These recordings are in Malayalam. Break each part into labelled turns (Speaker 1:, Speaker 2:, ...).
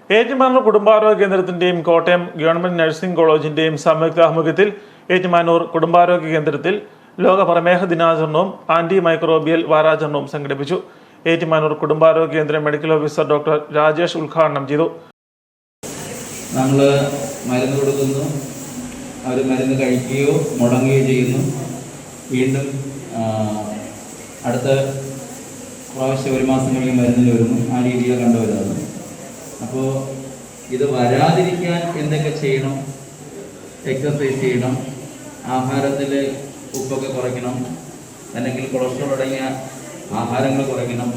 Speaker 1: ഏറ്റുമാനൂർ കുടുംബാരോഗ്യ കേന്ദ്രത്തിന്റെയും കോട്ടയം ഗവൺമെന്റ് നഴ്സിംഗ് കോളേജിന്റെയും സംയുക്ത ആഭിമുഖ്യത്തിൽ ഏറ്റുമാനൂർ കുടുംബാരോഗ്യ കേന്ദ്രത്തിൽ ലോക പ്രമേഹ ദിനാചരണവും ആന്റി മൈക്രോബിയൽ വാരാചരണവും സംഘടിപ്പിച്ചു. ഏറ്റുമാനൂർ കുടുംബാരോഗ്യ കേന്ദ്ര മെഡിക്കൽ ഓഫീസർ ഡോക്ടർ രാജേഷ് ഉദ്ഘാടനം ചെയ്തു.
Speaker 2: നമ്മൾ മരുന്ന് കൊടുക്കുന്നു, അവർ മരുന്ന് കഴിക്കുകയോ മുടങ്ങുകയോ ചെയ്യുന്നു. വീണ്ടും അടുത്ത പ്രാവശ്യം 1 മാസം കഴിഞ്ഞ് മരുന്നിൽ വരുന്നു. ആ രീതിയിൽ കണ്ടുവരുന്നത്. അപ്പോൾ ഇത് വരാതിരിക്കാൻ എന്തൊക്കെ ചെയ്യണം? എക്സസൈസ് ചെയ്യണം, ആഹാരത്തിൽ ഉപ്പൊക്കെ കുറയ്ക്കണം, അല്ലെങ്കിൽ കൊളസ്ട്രോൾ അടങ്ങിയ ആഹാരങ്ങൾ കുറയ്ക്കണം,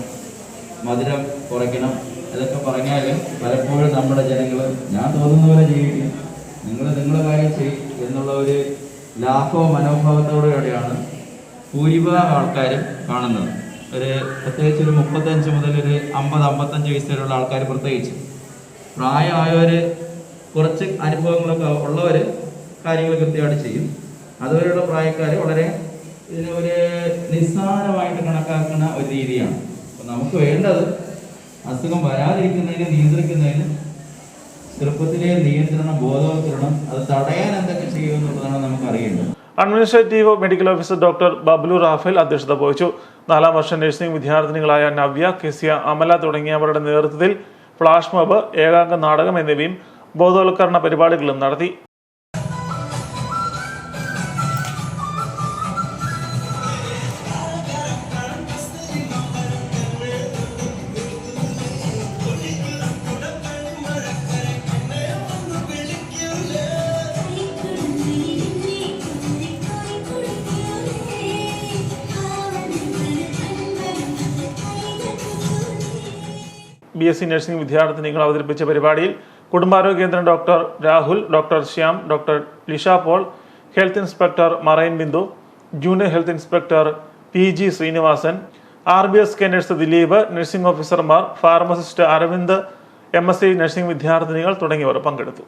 Speaker 2: മധുരം കുറയ്ക്കണം. ഇതൊക്കെ പറഞ്ഞാൽ പലപ്പോഴും നമ്മുടെ ജനങ്ങൾ ഞാൻ തോന്നുന്ന പോലെ ജീവിക്കും, നിങ്ങളുടെ കാര്യം ചെയ്യും എന്നുള്ള ഒരു ലാഘവ മനോഭാവത്തോടെയാണ് ഭൂരിഭാഗം ആൾക്കാരും കാണുന്നത്. പ്രത്യേകിച്ച് ഒരു 35 മുതൽ ഒരു 50-55 വയസ്സ് വരെയുള്ള ആൾക്കാർ, പ്രത്യേകിച്ച് പ്രായമായവർ, കുറച്ച് അനുഭവങ്ങളൊക്കെ ഉള്ളവർ കാര്യങ്ങൾ കൃത്യമായിട്ട് ചെയ്യും. അതുവരെയുള്ള പ്രായക്കാർ വളരെ ഇതിനെ ഒരു നിസ്സാരമായിട്ട് കണക്കാക്കുന്ന ഒരു രീതിയാണ്. അപ്പം നമുക്ക് വേണ്ടത് അസുഖം വരാതിരിക്കുന്നതിന്, നിയന്ത്രിക്കുന്നതിന് ചെറുപ്പത്തിലെ നിയന്ത്രണം, ബോധവൽക്കരണം, അത് തടയാൻ എന്തൊക്കെ ചെയ്യുമെന്നുള്ളതാണ് നമുക്ക് അറിയേണ്ടത്.
Speaker 1: Administrative medical officer doctor Bablu Raphael അധ്യക്ഷത വഹിച്ചു. 4ാം വർഷ നഴ്സിംഗ് വിദ്യാർത്ഥിനികളായ നവ്യ, കെസിയ, അമല തുടങ്ങിയവരുടെ നേതൃത്വത്തിൽ ഫ്ലാഷ് മോബ്, ഏകാംഗ നാടകം എന്നിവയും ബോധവൽക്കരണ പരിപാടികളും നടത്തി. BSc നഴ്സിംഗ് വിദ്യാർത്ഥിനികൾ അവതരിപ്പിച്ച പരിപാടിയിൽ കുടുംബാരോഗ്യ കേന്ദ്രം doctor Rahul, doctor Shyam, doctor Lisha Paul, health inspector മറൈൻ Bindu, junior health inspector PG Srinivasan, RBS nurse Dileep, nursing ഓഫീസർമാർ, ഫാർമസിസ്റ്റ് അരവിന്ദ്, MSc നഴ്സിംഗ് വിദ്യാർത്ഥിനികൾ തുടങ്ങിയവർ പങ്കെടുത്തു.